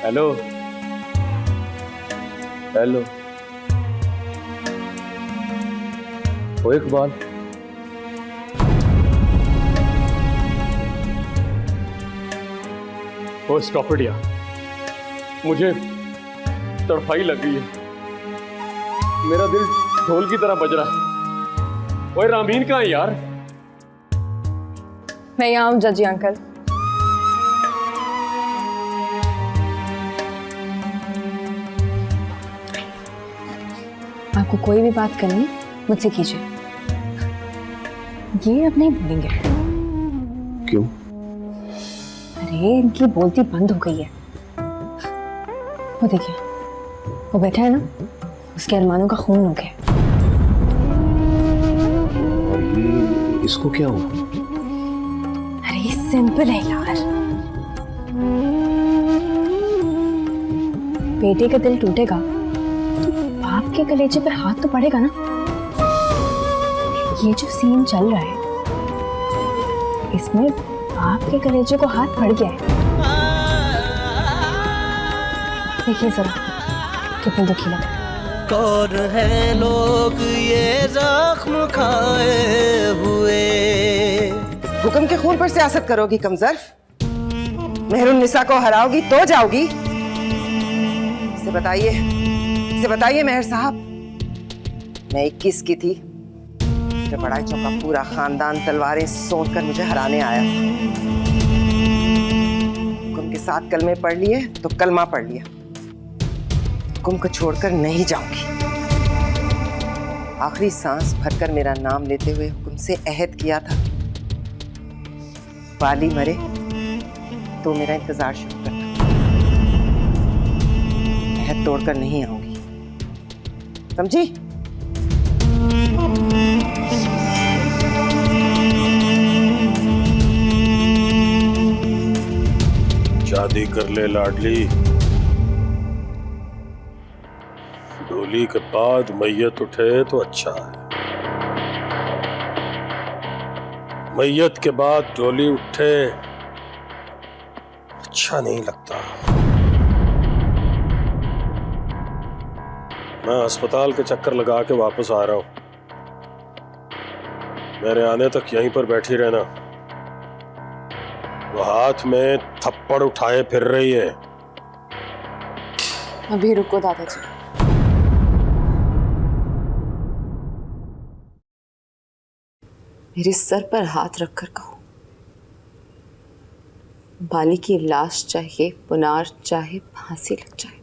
Hello hello, oh Iqbal, oh stop it यार, मुझे तड़फाई लग गई है, मेरा दिल ढोल की तरह बज रहा है। ओए रामीन कहाँ है यार? मैं यहाँ हूँ जजी अंकल। आपको कोई भी बात करनी मुझसे कीजिए, ये अब नहीं भूलेंगे। क्यों? अरे इनकी बोलती बंद हो गई है। वो देखिए, वो बैठा है ना, उसके अरमानों का खून हो गया। और ये इसको क्या हुआ? अरे ये सिंपल है यार, बेटे का दिल टूटेगा तो बाप के कलेजे पे हाथ तो पड़ेगा ना। ये जो सीन चल रहा है इसमें बाप के कलेजे को हाथ पड़ गया है। देखिए जरा कितने दुखी लग रहे हैं। कौन है लोग ये जख्म खाए हुए। हुक्म के खून पर सियासत करोगी कमजर? मेहरुन्निसा को हराओगी तो जाओगी? इसे बताइए मेहर साहब, मैं 21 की थी जब बड़ाई चौका पूरा खानदान तलवारें सोच कर मुझे हराने आया। हुक्म के साथ कलमे पढ़ लिए तो कलमा पढ़ लिया। हुक्म को छोड़कर नहीं जाऊंगी। आखिरी सांस भरकर मेरा नाम लेते हुए हुक्म से अहद किया था, वाली मरे तो मेरा इंतजार शुरू करना। अहद तोड़कर नहीं आऊंगी, समझी? शादी कर ले लाडली, डोली के बाद मैयत उठे तो अच्छा है। मैयत के बाद डोली उठे अच्छा नहीं लगता। मैं अस्पताल के चक्कर लगा के वापस आ रहा हूं, मेरे आने तक यहीं पर बैठी रहना। वो हाथ में थप्पड़ उठाए फिर रही है। अभी रुको दादाजी। मेरे सर पर हाथ रखकर कहो, बाली की लाश चाहे पुनार चाहे फांसी लग जाए।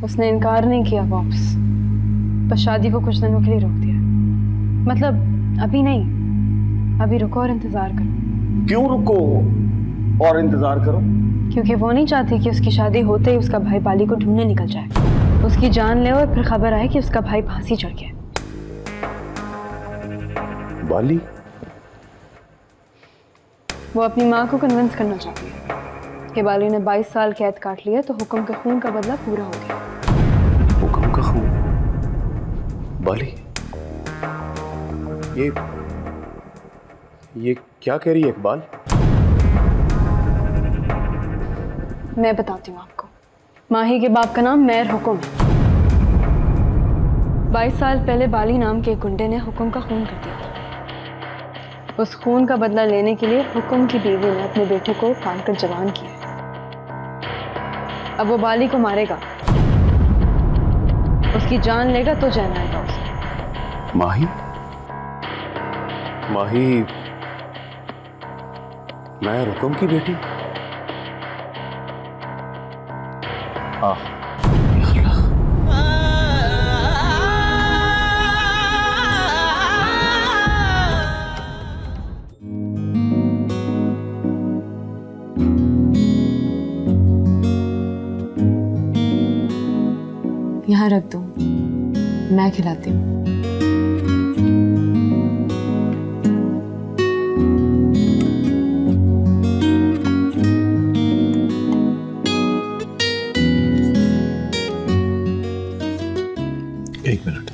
उसने इनकार नहीं किया वापस, बस शादी को कुछ दिनों के लिए रोक दिया। मतलब अभी नहीं, अभी रुको और इंतजार करो। क्यों रुको और इंतजार करो? क्योंकि वो नहीं चाहती कि उसकी शादी होते ही उसका भाई बाली को ढूंढने निकल जाए, उसकी जान ले और फिर खबर आए कि उसका भाई फांसी चढ़ गया। बाली? वो अपनी माँ को कन्विंस करना चाहती है कि बाली ने 22 साल कैद काट लिया तो हुक्म के खून का बदला पूरा हो गया। हुक्म का खून? बाली, ये क्या कह रही है इकबाल? मैं बताती हूँ आपको। माही के बाप का नाम मेहर हुक्म है। 22 साल पहले बाली नाम के एक गुंडे ने हुक्म का खून कर दिया था। उस खून का बदला लेने के लिए हुक्म की बीवी ने अपने बेटे को पालकर जवान किया। अब वो बाली को मारेगा, उसकी जान लेगा तो जान आएगा उसे। माही? माही मैं रुकम की बेटी? हाँ। यहाँ रख दो, मैं खिलाती हूँ। एक मिनट।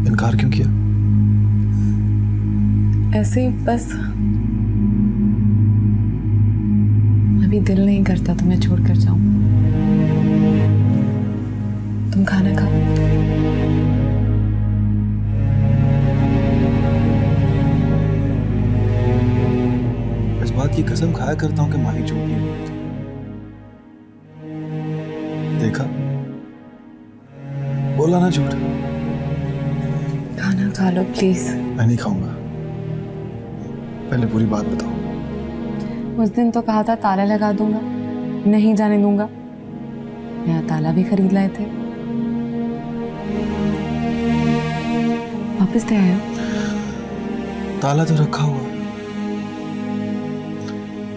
इनकार क्यों किया? ऐसे ही बस, अभी दिल नहीं करता तुम्हें छोड़कर जाऊं। तुम खाना खाओ। इस बात की कसम खाया करता हूं कि माही झूठ नहीं बोलती। देखा, बोला ना झूठ। खाना खा लो प्लीज। मैं नहीं खाऊंगा, पहले पूरी बात बताओ। उस दिन तो कहा था ताला लगा दूंगा, नहीं जाने दूंगा। नया ताला भी खरीद लाए थे। वापस ले आए हो? ताला तो रखा हुआ है,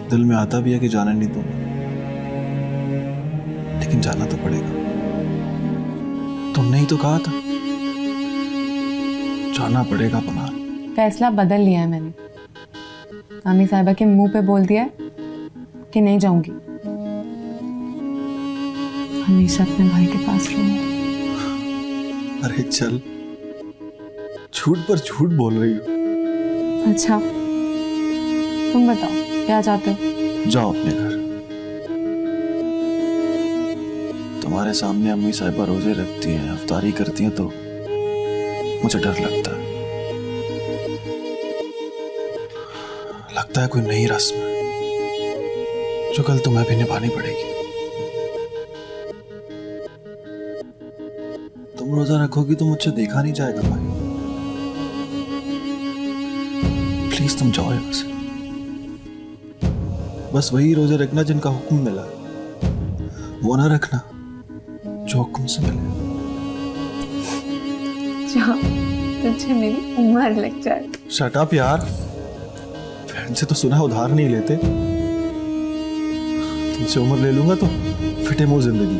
दिल में आता भी है कि जाने नहीं दूंगा, लेकिन जाना तो पड़ेगा। तुमने ही तो कहा था, जाना पड़ेगा पुनार। फैसला बदल लिया है मैंने। आमी साहिबा के मुंह पे बोल दिया है कि नहीं जाऊंगी। हमेशा अपने भाई के पास रहूंगी। अरे चल, झूठ पर झूठ बोल रही हो। अच्छा, तुम बताओ क्या चाहते हो? जाओ अपने घर। तुम्हारे सामने अम्मी साहिबा रोजे रखती हैं, अफ्तारी करती हैं, तो मुझे डर लगता है। लगता है कोई नई रस्म है जो कल तुम्हें भी निभानी पड़ेगी। तुम रोजा रखोगी तो मुझसे देखा नहीं जाएगा भाई। प्लीज तुम जाओ यहाँ से। बस वही रोजे रखना जिनका हुक्म मिला, वो ना रखना जो हुक्म से मिले। तुझे मेरी उम्र लग जाए। शट अप यार, बहन से तो सुना उधार नहीं लेते। तुमसे उम्र ले लूंगा तो फिटे मुंह जिंदगी।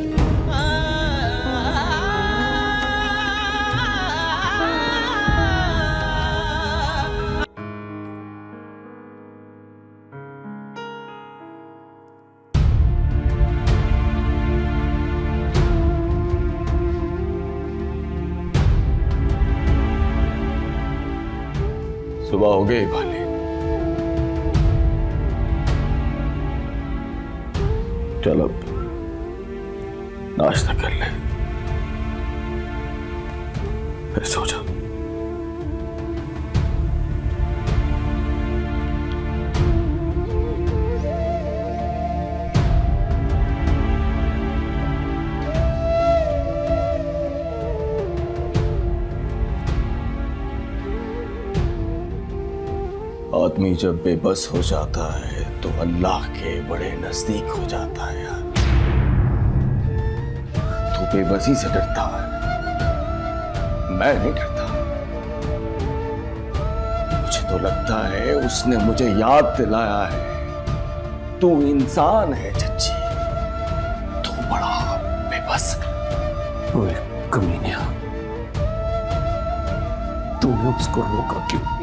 सुबह हो गई भाले। चल अब नाश्ता कर ले, फिर सो जा। आदमी जब बेबस हो जाता है तो अल्लाह के बड़े नजदीक हो जाता है यार। तू बेबसी से डरता है, मैं नहीं डरता। मुझे तो लगता है उसने मुझे याद दिलाया है, तू इंसान है चच्ची, तू बड़ा बेबस। ओए कमीनिया, तूने उसको रोका क्यों नहीं?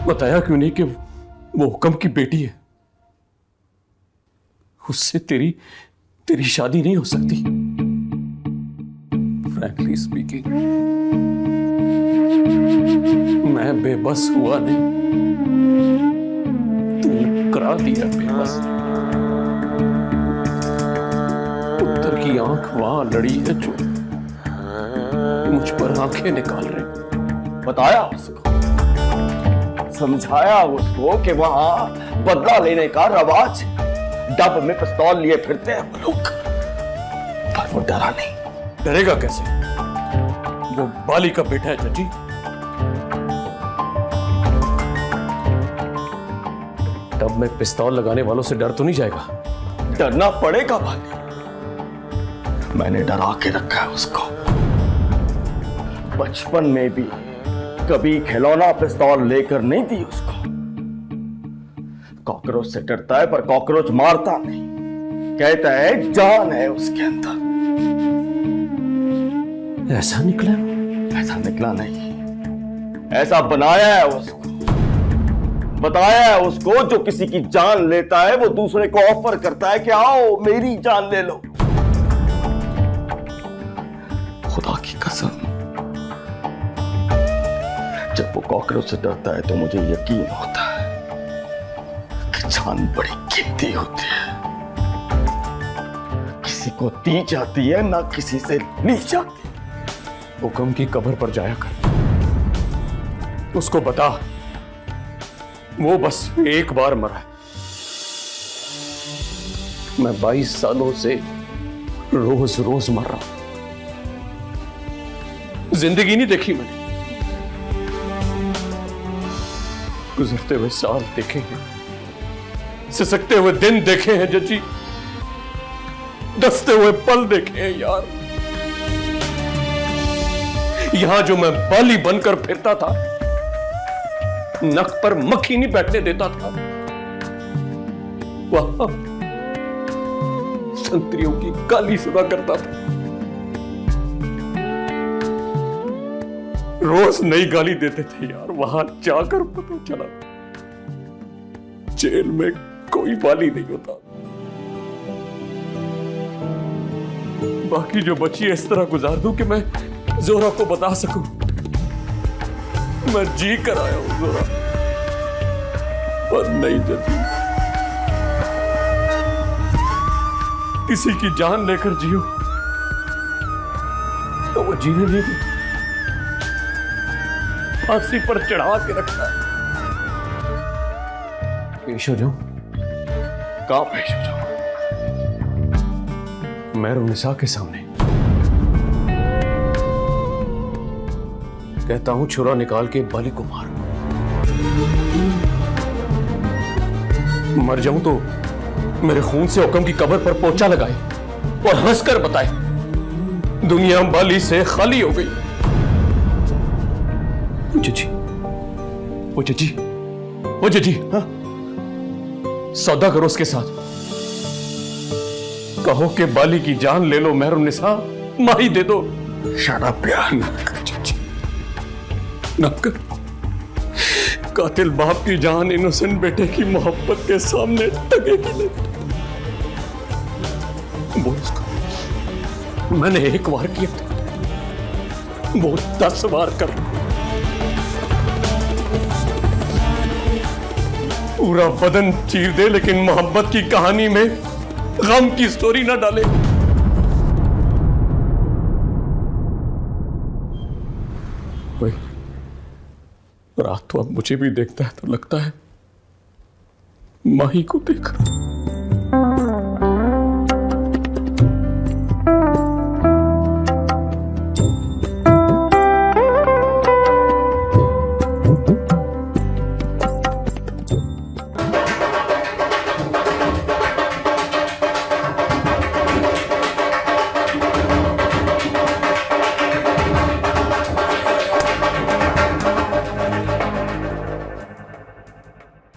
बताया क्यों नहीं कि वो हुक्म की बेटी है, उससे तेरी शादी नहीं हो सकती। फ्रैंकली स्पीकिंग, मैं बेबस हुआ नहीं, तूने करा दिया बेबस। पुत्र की आंख वहां लड़ी है जो मुझ पर आंखें निकाल रहे। बताया उसको, समझाया उसको कि वहां बदला लेने का रवाज, डब में पिस्तौल लिए फिरते हैं वो लोग, पर वो डरा नहीं। डरेगा कैसे? वो बाली का बेटा है चाची। डब में पिस्तौल लगाने वालों से डर तो नहीं जाएगा? डरना पड़ेगा बाली। मैंने डरा के रखा है उसको। बचपन में भी कभी खिलौना पिस्तौल लेकर नहीं दी उसको। कॉकरोच से डरता है पर कॉकरोच मारता नहीं, कहता है जान है उसके अंदर। ऐसा निकला? ऐसा निकला नहीं, ऐसा बनाया है उसको, बताया है उसको। जो किसी की जान लेता है वो दूसरे को ऑफर करता है कि आओ मेरी जान ले लो। खुदा की कसम, जब वो कॉकरोच से डरता है तो मुझे यकीन होता है कि जान बड़ी कीमती होती है, किसी को दी जाती है ना किसी से ली जाती। हुक्म की कब्र पर जाया कर, उसको बता वो बस एक बार मरा है। मैं 22 सालों से रोज रोज मर रहा हूं, जिंदगी नहीं देखी मैंने। गुजरते हुए साल देखे हैं, सिसकते हुए दिन देखे हैं जजी, दसते हुए पल देखे हैं यार। यहां जो मैं बाली बनकर फिरता था, नक पर मक्खी नहीं बैठने देता था, वहां संतरियों की गाली सुना करता था। रोज नई गाली देते थे यार। वहां जाकर पता चला जेल में कोई बाली नहीं होता। बाकी जो बची है इस तरह गुजार दूं कि मैं जोरा को बता सकूं मैं जी कर आया हूं जोरा, पर नहीं जजी। किसी की जान लेकर जियो तो वो जीने नहीं देता, फांसी पर चढ़ा के रखता है। पेश हो जाऊं? कहां पेश हो जाऊं? मेहरुन्निसा के सामने कहता हूं छुरा निकाल के बाली को मार। मर जाऊं तो मेरे खून से हुक्म की कब्र पर पोछा लगाए और हंसकर बताए दुनिया बाली से खाली हो गई। ओ जजी, हाँ? सौदा करो उसके साथ, कहो कि बाली की जान ले लो, मेहरुन्निसा माही दे दो। शराब प्यार नक्कर कातिल बाप की जान इनोसेंट बेटे की मोहब्बत के सामने टकेगी नहीं। बोल उसको मैंने एक बार किया था, वो 10 बार कर। पूरा बदन चीर दे लेकिन मोहब्बत की कहानी में गम की स्टोरी ना डाले। रात तो अब मुझे भी देखता है तो लगता है माही को देख रहा।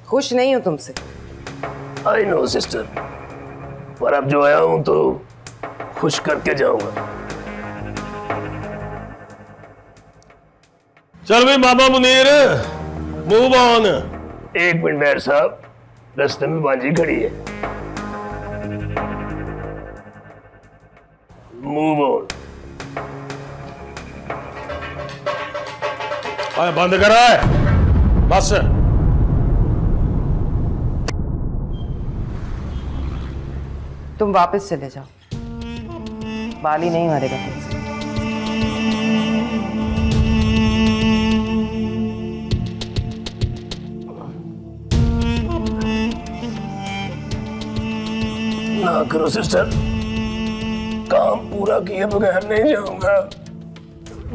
खुश नहीं हूं तुमसे। आई नो सिस्टर, पर अब जो आया हूं तो खुश करके जाऊंगा। चल भाई बाबा मुनीर, मूव ऑन। एक मिनट मेयर साहब, रास्ते में बाजी खड़ी है। Move on. बंद करा है बस। तुम वापस चले जाओ, बाली नहीं मरेगा तुमसे। ना करो सिस्टर, काम पूरा किए बगैर नहीं जाऊंगा।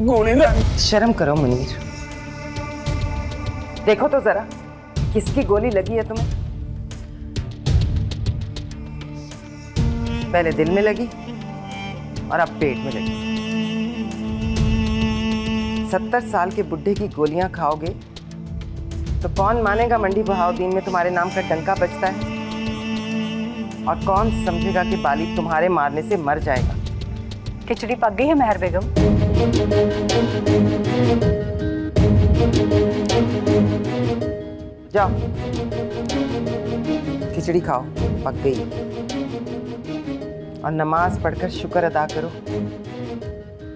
गोली लग। शर्म करो मुनीर, देखो तो जरा किसकी गोली लगी है तुम्हें। पहले दिल में लगी और अब पेट में लगी। 70 साल के बुढ़े की गोलियां खाओगे तो कौन मानेगा मंडी बहाउद्दीन में तुम्हारे नाम का डंका बजता है? और कौन समझेगा कि बाली तुम्हारे मारने से मर जाएगा? खिचड़ी पक गई है मेहर बेगम। जाओ खिचड़ी खाओ, पक गई। और नमाज पढ़कर शुक्र अदा करो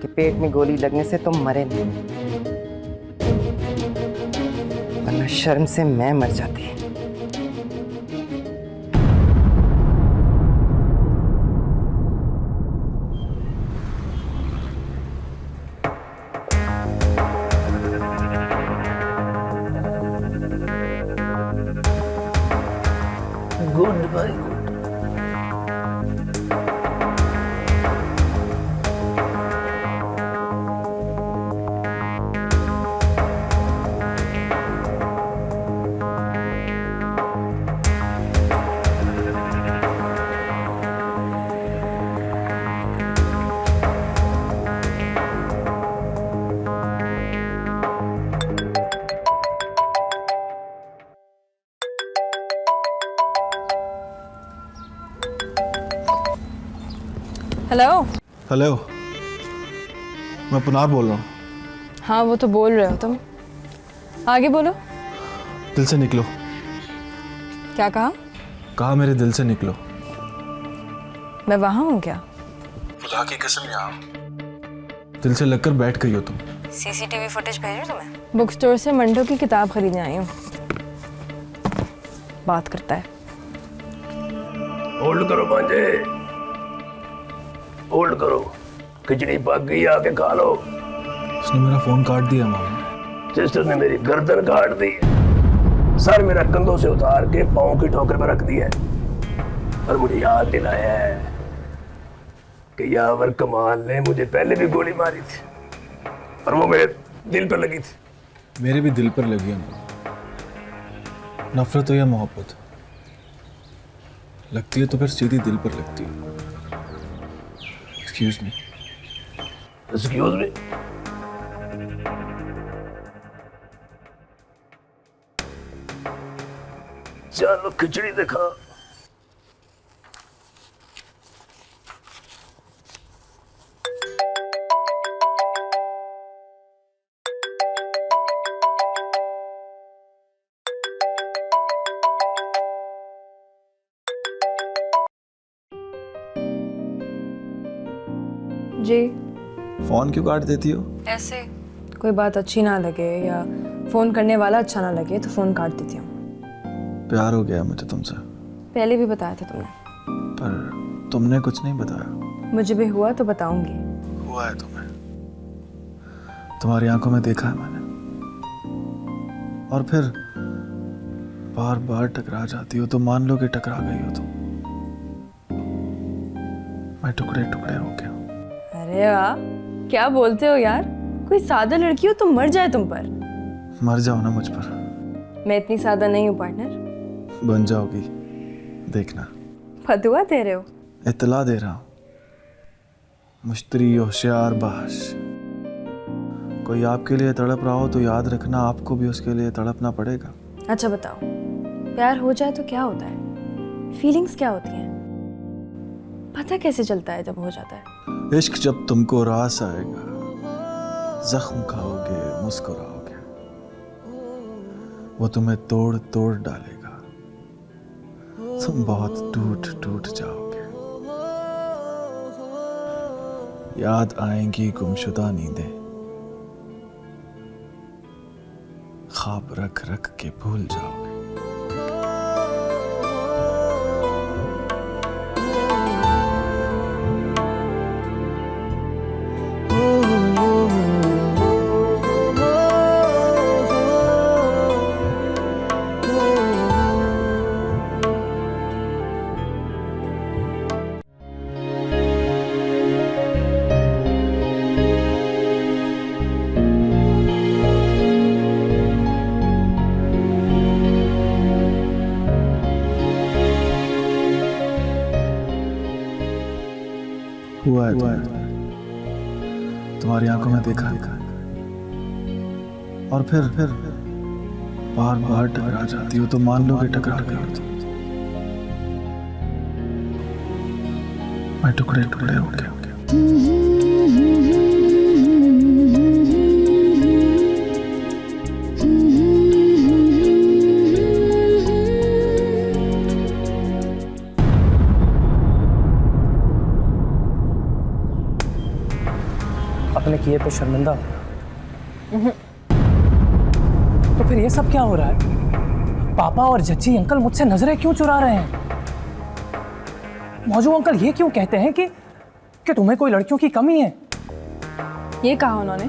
कि पेट में गोली लगने से तुम मरे नहीं, वरना शर्म से मैं मर जाती। गुड भाई गुड। हेलो। हेलो, मैं पुनार बोल रहा हूँ। हाँ वो तो बोल रहे हो तुम, आगे बोलो। दिल से निकलो। क्या कहा? कहा मेरे दिल से निकलो। मैं वहां हूँ क्या? खुदा की कसम यहाँ दिल से लगकर बैठ गई हो तुम। सीसीटीवी फुटेज भेजो तुम्हें? बुक स्टोर से मंडो की किताब खरीदने आई हूँ। बात करता है। होल्ड करो भांजे, होल्ड करो। खिचड़ी पक गई, आके खा लो। उसने मेरा फोन काट दिया मामा। सिस्टर ने मेरी गर्दन काट दी, सर मेरा कंधों से उतार के पाँव की ठोकर में रख दिया और मुझे याद दिलाया है कि यावर कमाल ने मुझे पहले भी गोली मारी थी और वो मेरे दिल पर लगी थी। मेरे भी दिल पर लगी है मामा। नफरत हो या मोहब्बत, लगती है तो फिर सीधी दिल पर लगती है। Excuse me. Excuse me. चलो खिचड़ी दिखा। जी फोन क्यों काट देती हो? ऐसे कोई बात अच्छी ना लगे या फोन करने वाला अच्छा ना लगे तो फोन काट देती हूँ। प्यार हो गया मुझे तुमसे। पहले भी बताया था तुमने। पर तुमने कुछ नहीं बताया। मुझे भी हुआ तो बताऊंगी। हुआ है तुम्हें, तुम्हारी आंखों में देखा है मैंने। और फिर बार बार टकरा जाती हो तो मान लो कि टकरा गई हो तुम। मैं टुकड़े टुकड़े हो गया हूँ। अरे वाह, क्या बोलते हो यार। कोई सादा लड़की हो तो मर जाए तुम पर। मर जाओ ना मुझ पर। मैं इतनी सादा नहीं हूँ पार्टनर। बन जाओगी, देखना। फतुआ दे रहे हो? इत्तला दे रहा हूँ। मुश्तरी होशियार बाश। कोई आपके लिए तड़प रहा हो तो याद रखना आपको भी उसके लिए तड़पना पड़ेगा। अच्छा बताओ, प्यार हो जाए तो क्या होता है? फीलिंग्स क्या होती हैं? पता कैसे चलता है जब हो जाता है? इश्क जब तुमको रास आएगा, जख्म खाओगे, मुस्कुराओगे, वो तुम्हें तोड़ तोड़ डालेगा, तुम बहुत टूट टूट जाओगे। याद आएंगी गुमशुदा नींदें, ख्वाब रख रख के भूल जाओगे। हुआ है तुम्हारी आंखों में देखा। और फिर बार बार टकरा जाती हो तो मान लो कि टकरा गई हो तुम। मैं टुकड़े टुकड़े हो गया। अपने किए पे शर्मिंदा तो फिर ये सब क्या हो रहा है? पापा और जज्जी अंकल मुझसे नजरें क्यों चुरा रहे हैं? मौजू अंकल ये क्यों कहते हैं कि तुम्हें कोई लड़कियों की कमी है? ये कहा उन्होंने?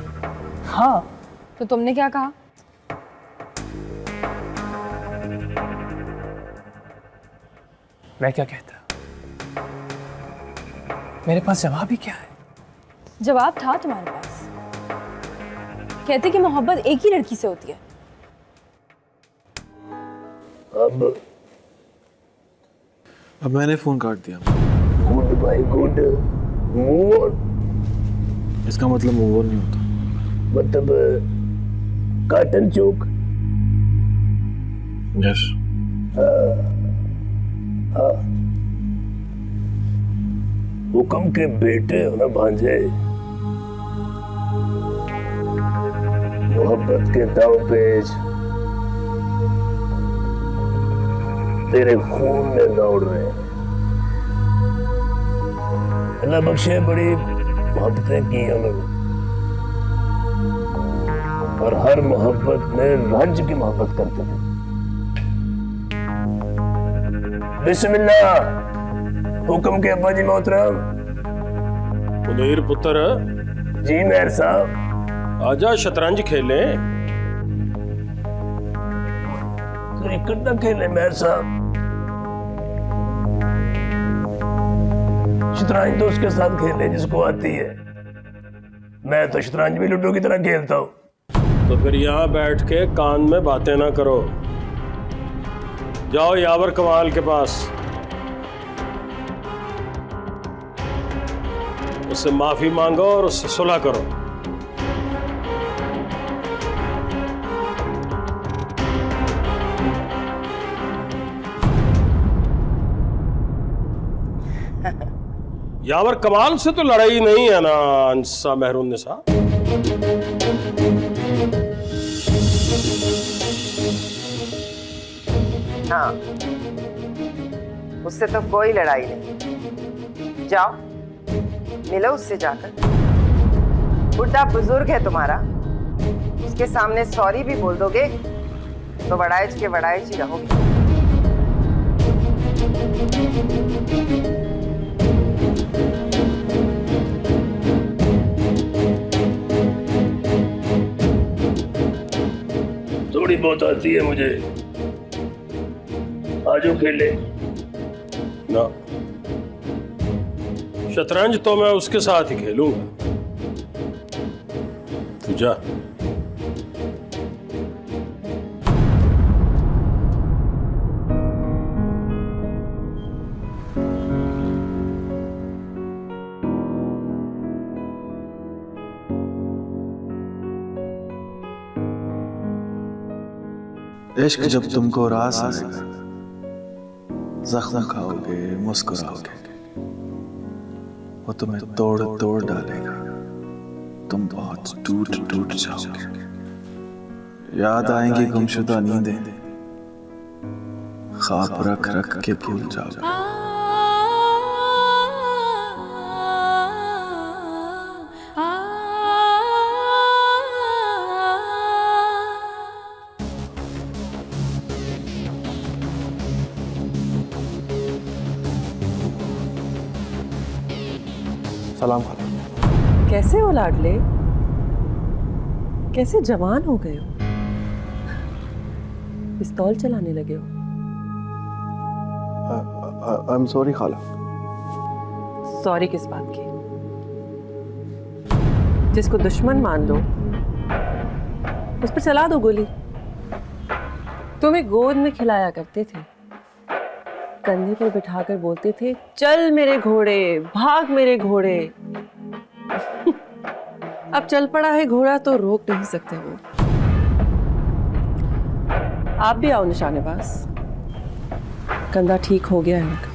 हाँ। तो तुमने क्या कहा? मैं क्या कहता? मेरे पास जवाब ही क्या है? जवाब था तुम्हारे पास। कहते कि मोहब्बत एक ही लड़की से होती है। अब मैंने फोन काट दिया। Good bye good, move on. इसका मतलब मूव ऑन नहीं होता। मतलब काटन चौक। यस। हुक्म के बेटे हो ना भांजे। मोहब्बत के दाव पेच तेरे खून में दौड़ रहे हैं। अल्लाह बख्शे बड़ी मोहब्बतें की उन्होंने, और हर मोहब्बत में रंज की मोहब्बत करते थे। बिस्मिल्लाह। हुक्म के अब्बा जी मोहतरम। मुनीर पुत्र। जी मेहर साहब। आजा शतरंज खेलें। क्रिकेट ना खेले मेहर साहब। शतरंज तो उसके साथ खेले जिसको आती है। मैं तो शतरंज भी लूडो की तरह खेलता हूँ। तो फिर यहाँ बैठ के कान में बातें ना करो। जाओ यावर कमाल के पास, उससे माफी मांगो और उससे सुलह करो। यावर कमाल से तो लड़ाई नहीं है ना अंसा मेहरून निसा? हाँ, उससे तो कोई लड़ाई नहीं। जाओ मिलो उससे जाकर। बुढ़ा बुजुर्ग है तुम्हारा, उसके सामने सॉरी भी बोल दोगे तो वड़ाइच के वड़ाइच ही रहोगे। थोड़ी बहुत आती है मुझे। आजो खेले ना। शतरंज तो मैं उसके साथ ही खेलूंगा। तू जा। इश्क जब तुमको रास आएगा, जख्म खाओगे, मुस्कुराओगे, वो तुम्हें तोड़ तोड़ डालेगा, तुम बहुत टूट टूट जाओगे। याद आएंगी गुमशुदा नींदें, ख्वाब रख रख के भूल जाओगे। सलाम खाला। कैसे हो लाडले? कैसे जवान हो गए हो? पिस्तौल चलाने लगे हो? आई एम सॉरी खाला। सॉरी किस बात की? जिसको दुश्मन मान लो उस पर चला दो गोली। तुम्हें गोद में खिलाया करते थे, कंधे पर बिठाकर बोलते थे, चल मेरे घोड़े, भाग मेरे घोड़े। अब चल पड़ा है घोड़ा तो रोक नहीं सकते वो। आप भी आओ निशानेबाज, कंधा ठीक हो गया है उनका।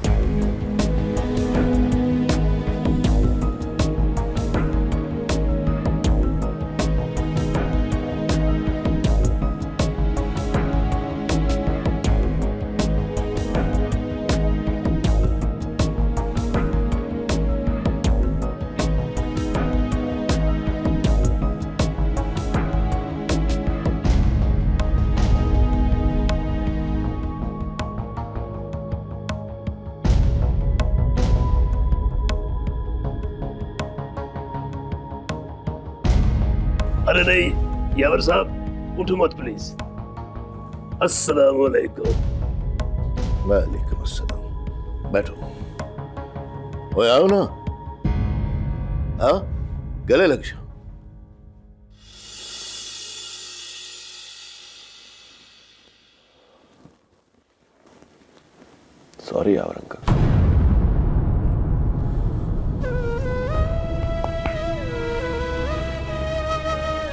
अरे नहीं यावर साहब, उठो मत प्लीज। अस्सलाम वालेकुम। वालेकुम अस्सलाम। बैठो। ओए आओ ना, आओ गले लग जाओ। सॉरी यावर अंकल।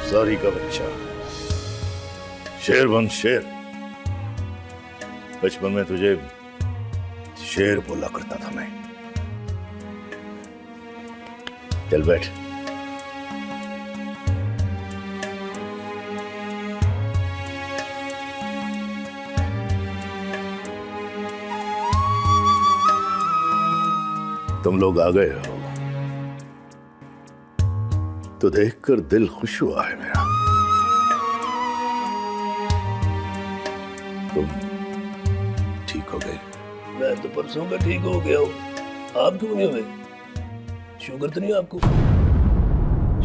सॉरी का बच्चा, शेर बन शेर। बचपन में तुझे शेर बोला करता था मैं। चल बैठ। तुम लोग आ गए हो तो देखकर दिल खुश हुआ है मेरा। तुम ठीक हो गए? मैं तो परसों का ठीक हो गया हूँ, आप क्यों नहीं हुए? शुगर तो नहीं आपको?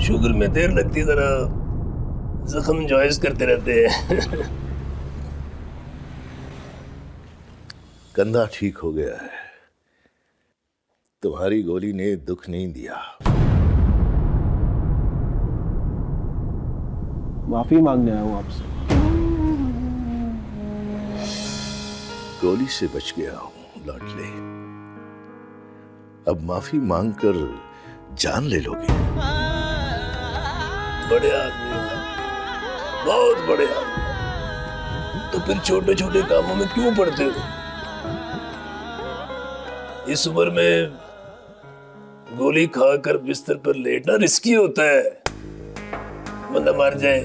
शुगर में देर लगती, जरा जख्म जॉइस करते रहते हैं। कंधा ठीक हो गया है। तुम्हारी गोली ने दुख नहीं दिया। माफी मांगने आया हूं आपसे। गोली से बच गया हूं लाडले। अब माफी मांगकर जान ले लोगे? बड़े आदमी हो, बहुत बड़े आदमी। तो फिर छोटे छोटे कामों में क्यों पड़ते हो? इस उम्र में गोली खाकर बिस्तर पर लेटना रिस्की होता है। बंदा मर जाए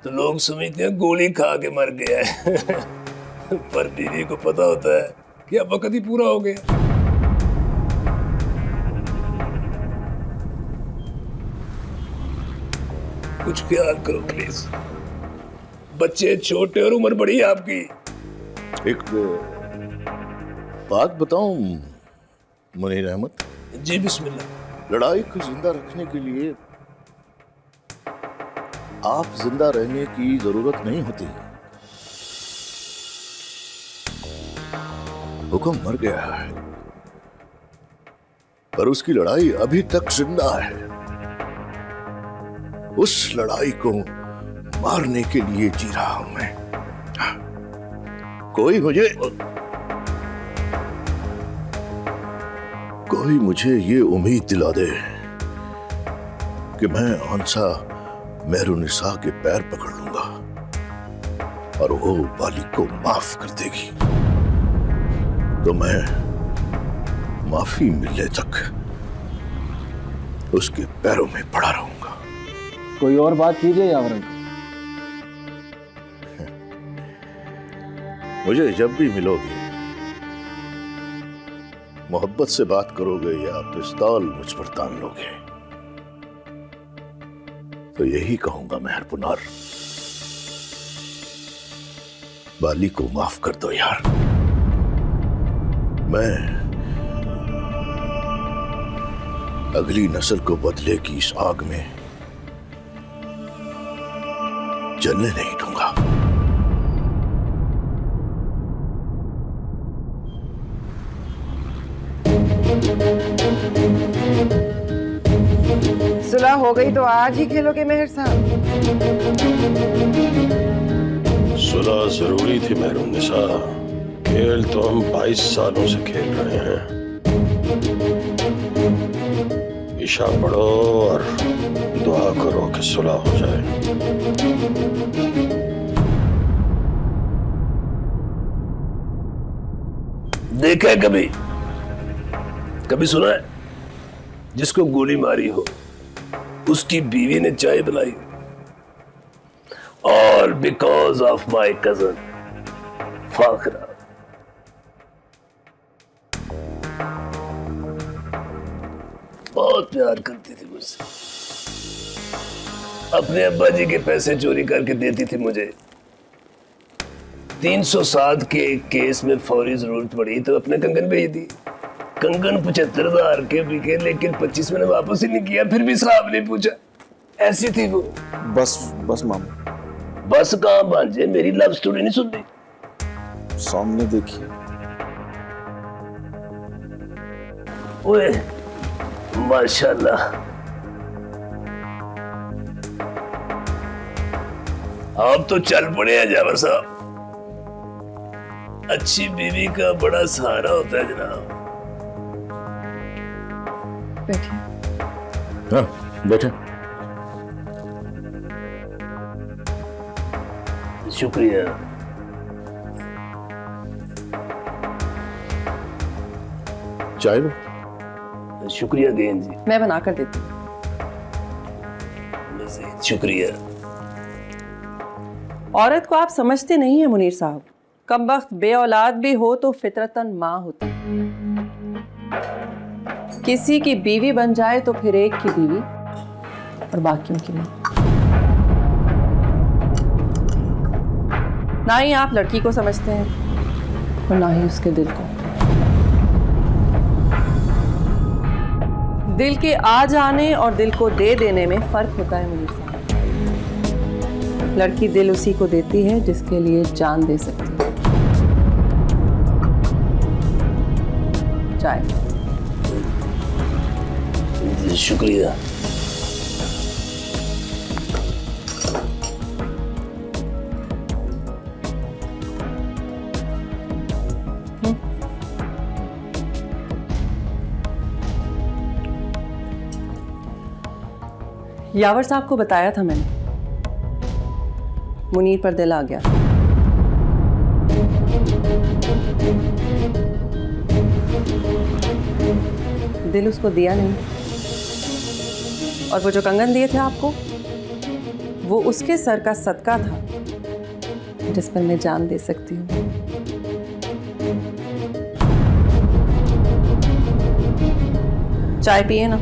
तो लोग समझते हैं गोली खा के मर गया है। पर बीवी को पता होता है कि अब वक्त ही पूरा हो गया। कुछ ख्याल करो प्लीज। बच्चे छोटे और उम्र बड़ी है आपकी। एक बात बताऊं मुनीर अहमद? जी बिस्मिल्लाह। लड़ाई को जिंदा रखने के लिए आप जिंदा रहने की जरूरत नहीं होती। हुक्म मर गया है पर उसकी लड़ाई अभी तक जिंदा है। उस लड़ाई को मारने के लिए जी रहा हूं मैं। कोई मुझे ये उम्मीद दिला दे कि मैं हंसा मेहरुनिसा के पैर पकड़ लूंगा और वो बाली को माफ कर देगी, तो मैं माफी मिलने तक उसके पैरों में पड़ा रहूंगा। कोई और बात कीजिए यावर अंकल। मुझे जब भी मिलोगे, मोहब्बत से बात करोगे या पिस्तौल मुझ पर तान लोगे, तो यही कहूंगा मेहरपुनार, बाली को माफ कर दो यार। मैं अगली नस्ल को बदले की इस आग में जलने नहीं दूंगा। सुलह हो गई तो आज ही खेलोगे मेहर साहब? सुलह जरूरी थी मेहरुन्निसा। खेल तो हम 22 सालों से खेल रहे हैं। इशा पढ़ो और दुआ करो कि सुलह हो जाए। देखा है कभी? कभी सुना है जिसको गोली मारी हो उसकी बीवी ने चाय पिलाई? और बिकॉज ऑफ माई कजन फाकरा। बहुत प्यार करती थी मुझसे, अपने अब्बा जी के पैसे चोरी करके देती थी मुझे। 307 के एक केस में फौरी जरूरत पड़ी तो अपने कंगन भेज दी। कंगन 75,000 के बिके, लेकिन 25 मैंने वापस ही नहीं किया, फिर भी साहब ने पूछा। ऐसी थी वो। बस मामू, बस कहाँ भांजे, मेरी लव स्टोरी नहीं सुनती? सामने देखिए। ओए माशाल्लाह, आप तो चल पड़े हैं जावर साहब। अच्छी बीवी का बड़ा सहारा होता है जनाब। बैठिए। हाँ बैठे। शुक्रिया। चाय लो। शुक्रिया गेंद जी। मैं बना कर देती हूँ। मज़ीद शुक्रिया। औरत को आप समझते नहीं है मुनीर साहब। कमबख्त बे औलाद भी हो तो फितरतन माँ होती है। किसी की बीवी बन जाए तो फिर एक की बीवी और बाकियों की माँ। ना ही आप लड़की को समझते हैं और ना ही उसके दिल को। दिल के आ जाने और दिल को दे देने में फर्क होता है मुनीर साहब। लड़की दिल उसी को देती है जिसके लिए जान दे सकती है। चाय। शुक्रिया। यावर साहब को बताया था मैंने, मुनीर पर दिल आ गया। दिल उसको दिया नहीं, और वो जो कंगन दिए थे आपको, वो उसके सर का सदका था जिस पर मैं जान दे सकती हूँ। चाय पिए ना।